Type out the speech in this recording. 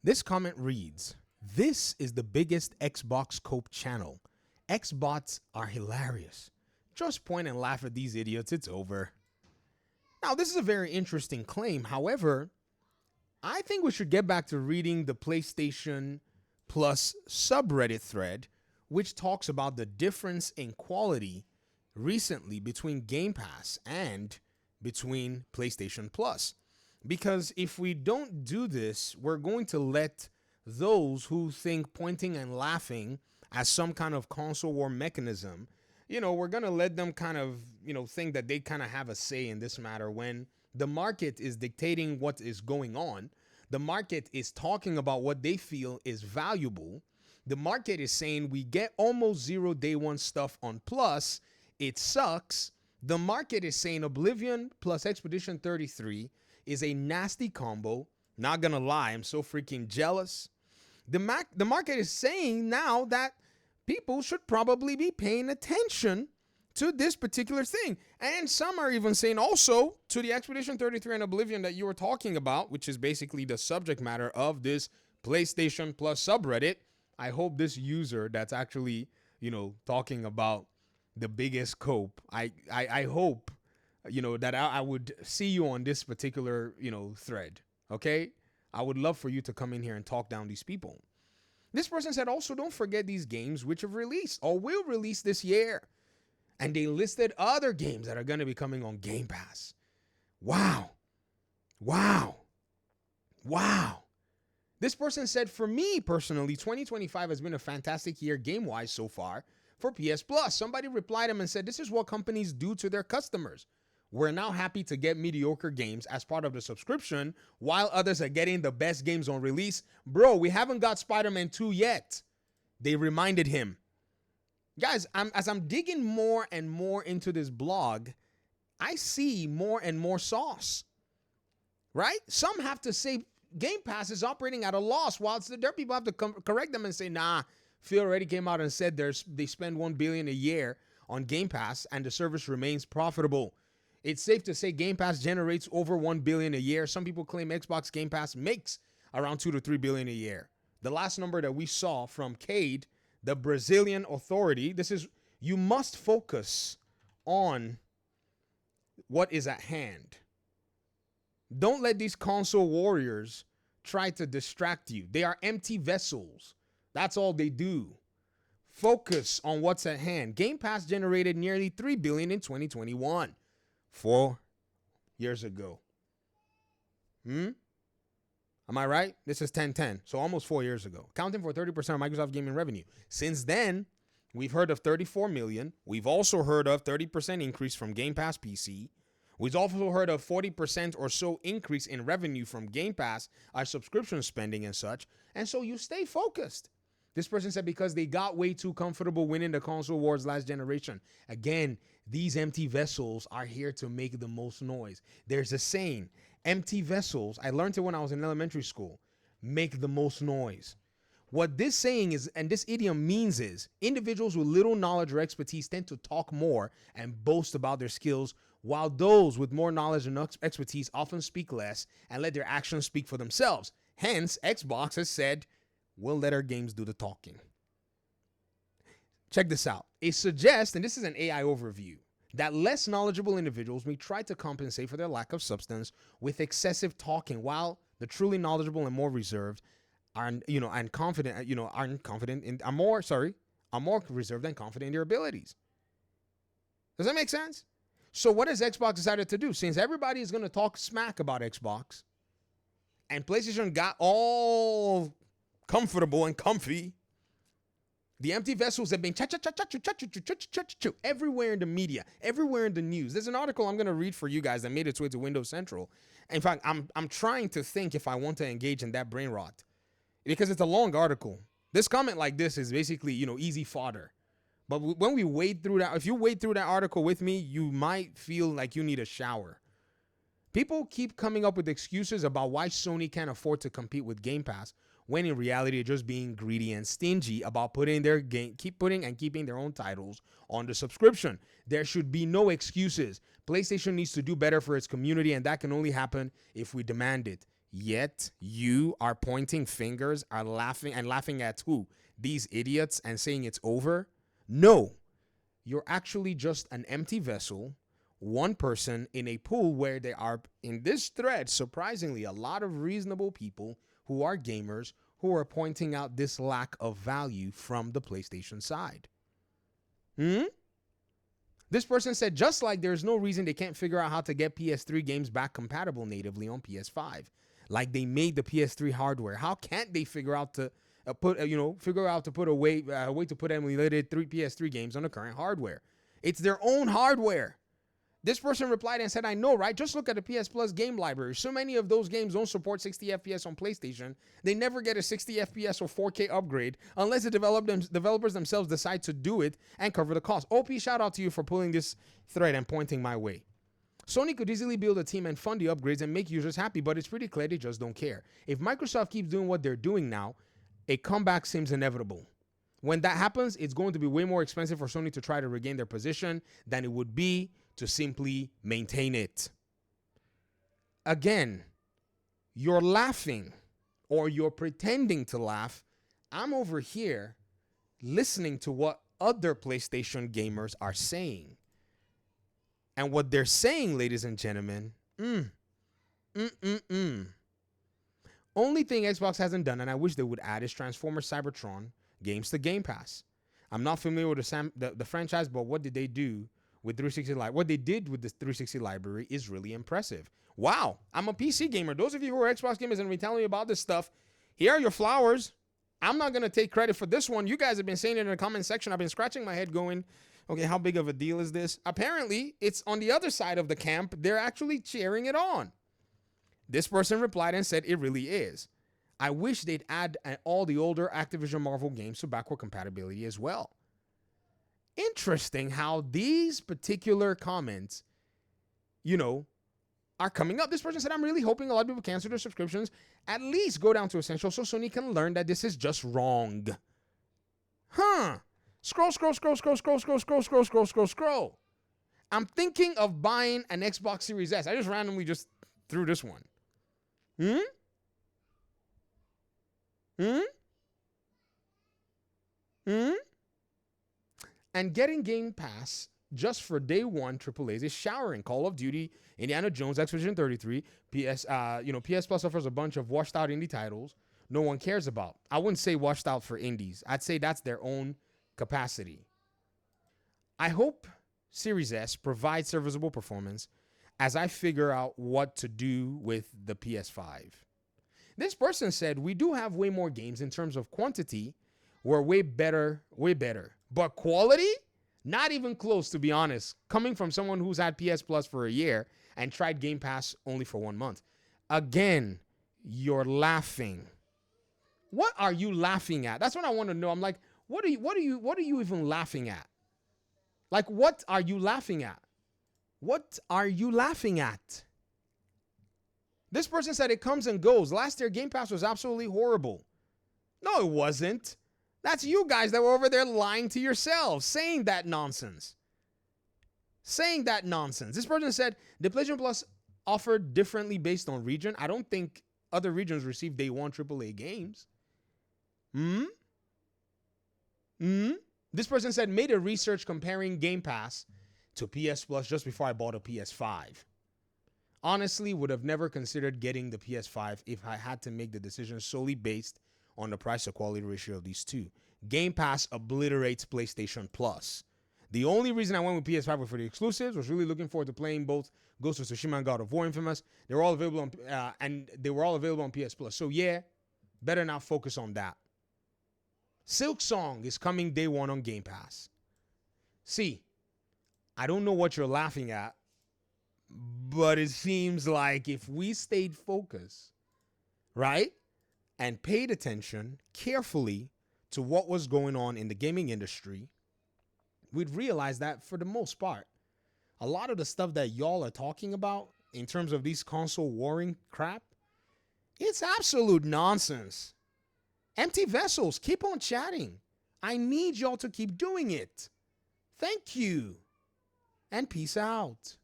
This comment reads, "This is the biggest Xbox Cope channel. Xbots are hilarious. Just point and laugh at these idiots, it's over." Now, this is a very interesting claim. However, I think we should get back to reading the PlayStation Plus subreddit thread, which talks about the difference in quality recently between Game Pass and between PlayStation Plus. Because if we don't do this, we're going to let those who think pointing and laughing as some kind of console war mechanism, we're going to let them kind of, think that they kind of have a say in this matter when the market is dictating what is going on. The market is talking about what they feel is valuable. The market is saying we get almost zero day one stuff on Plus. It sucks. The market is saying Oblivion plus Expedition 33 is a nasty combo. Not gonna lie, I'm so freaking jealous. The market is saying now that people should probably be paying attention to this particular thing. And some are even saying also to the Expedition 33 and Oblivion that you were talking about, which is basically the subject matter of this PlayStation Plus subreddit. I hope this user that's actually, talking about the biggest cope, I hope, that I would see you on this particular, thread. Okay? I would love for you to come in here and talk down these people. This person said also don't forget these games which have released or will release this year. And they listed other games that are going to be coming on Game Pass. Wow. This person said, for me personally, 2025 has been a fantastic year game-wise so far for PS Plus. Somebody replied him and said, this is what companies do to their customers. We're now happy to get mediocre games as part of the subscription while others are getting the best games on release. Bro, we haven't got Spider-Man 2 yet. They reminded him. Guys, as I'm digging more and more into this blog, I see more and more sauce, right? Some have to say Game Pass is operating at a loss, whilst there are people have to correct them and say, nah, Phil already came out and said they spend $1 billion a year on Game Pass and the service remains profitable. It's safe to say Game Pass generates over $1 billion a year. Some people claim Xbox Game Pass makes around $2 to $3 billion a year. The last number that we saw from Cade, the Brazilian authority, this is, you must focus on what is at hand. Don't let these console warriors try to distract you. They are empty vessels. That's all they do. Focus on what's at hand. Game Pass generated nearly $3 billion in 2021, 4 years ago. Am I right? This is 1010, so almost 4 years ago, accounting for 30% of Microsoft gaming revenue. Since then, we've heard of 34 million. We've also heard of 30% increase from Game Pass PC. We've also heard of 40% or so increase in revenue from Game Pass, our subscription spending and such. And so you stay focused. This person said because they got way too comfortable winning the console wars last generation. Again, these empty vessels are here to make the most noise. There's a saying, empty vessels, I learned it when I was in elementary school, make the most noise. What this saying is, and this idiom means is, individuals with little knowledge or expertise tend to talk more and boast about their skills, while those with more knowledge and expertise often speak less and let their actions speak for themselves. Hence, Xbox has said, we'll let our games do the talking. Check this out. It suggests, and this is an AI overview, that less knowledgeable individuals may try to compensate for their lack of substance with excessive talking, while the truly knowledgeable and more reserved are more reserved and confident in their abilities. Does that make sense? So what has Xbox decided to do? Since everybody is going to talk smack about Xbox, and PlayStation got all comfortable and comfy, the empty vessels have been everywhere in the media, everywhere in the news. There's an article I'm going to read for you guys that made its way to Windows Central. In fact, I'm trying to think if I want to engage in that brain rot, because it's a long article. This comment like this is basically, easy fodder. But when we wade through that, if you wade through that article with me, you might feel like you need a shower. People keep coming up with excuses about why Sony can't afford to compete with Game Pass, when in reality they're just being greedy and stingy about keeping their own titles on the subscription. There should be no excuses. PlayStation needs to do better for its community, and that can only happen if we demand it. Yet you are pointing fingers, are laughing and laughing at who? These idiots, and saying it's over? No, you're actually just an empty vessel, one person in a pool where there are, in this thread, surprisingly, a lot of reasonable people who are gamers who are pointing out this lack of value from the PlayStation side. This person said, just like there's no reason they can't figure out how to get PS3 games back compatible natively on PS5. Like they made the PS3 hardware. How can't they figure out to put a way to put emulated PS3 games on the current hardware? It's their own hardware. This person replied and said, I know, right? Just look at the PS Plus game library. So many of those games don't support 60 FPS on PlayStation. They never get a 60 FPS or 4K upgrade unless the developers themselves decide to do it and cover the cost. OP, shout out to you for pulling this thread and pointing my way. Sony could easily build a team and fund the upgrades and make users happy, but it's pretty clear they just don't care. If Microsoft keeps doing what they're doing now, a comeback seems inevitable. When that happens, it's going to be way more expensive for Sony to try to regain their position than it would be to simply maintain it. Again, you're laughing or you're pretending to laugh. I'm over here listening to what other PlayStation gamers are saying. And what they're saying, ladies and gentlemen, only thing Xbox hasn't done, and I wish they would add, is Transformers Cybertron games to Game Pass. I'm not familiar with the franchise, but what did they do with 360 Live? What they did with the 360 library is really impressive. Wow, I'm a PC gamer. Those of you who are Xbox gamers and be telling me about this stuff, here are your flowers. I'm not going to take credit for this one. You guys have been saying it in the comment section. I've been scratching my head going, okay, how big of a deal is this? Apparently, it's on the other side of the camp. They're actually cheering it on. This person replied and said, it really is. I wish they'd add all the older Activision Marvel games to backward compatibility as well. Interesting how these particular comments, are coming up. This person said, I'm really hoping a lot of people cancel their subscriptions, at least go down to Essential so Sony can learn that this is just wrong. Scroll. I'm thinking of buying an Xbox Series S. I just randomly threw this one. And getting Game Pass just for day one AAAs is showering. Call of Duty, Indiana Jones, Expedition 33, PS Plus offers a bunch of washed out indie titles no one cares about. I wouldn't say washed out for indies. I'd say that's their own capacity. I hope Series S provides serviceable performance as I figure out what to do with the PS5. This person said, we do have way more games in terms of quantity. We're way better. But quality? Not even close, to be honest. Coming from someone who's had PS Plus for a year and tried Game Pass only for 1 month. Again, you're laughing. What are you laughing at? That's what I want to know. I'm like, what are you even laughing at? Like, what are you laughing at? What are you laughing at? This person said it comes and goes. Last year, Game Pass was absolutely horrible. No, it wasn't. That's you guys that were over there lying to yourselves, saying that nonsense. This person said, the PlayStation Plus offered differently based on region. I don't think other regions received day one AAA games. This person said, made a research comparing Game Pass to PS Plus just before I bought a PS5. Honestly, would have never considered getting the PS5 if I had to make the decision solely based on the price to quality ratio of these two. Game Pass obliterates PlayStation Plus. The only reason I went with PS5 was for the exclusives. Was really looking forward to playing both Ghost of Tsushima and God of War Infamous. They were all available on PS Plus. So yeah, better not focus on that. Silk Song is coming day one on Game Pass. See, I don't know what you're laughing at, but it seems like if we stayed focused, right, and paid attention carefully to what was going on in the gaming industry, we'd realize that for the most part, a lot of the stuff that y'all are talking about in terms of these console warring crap, it's absolute nonsense. Empty vessels, keep on chatting. I need y'all to keep doing it. Thank you. And peace out.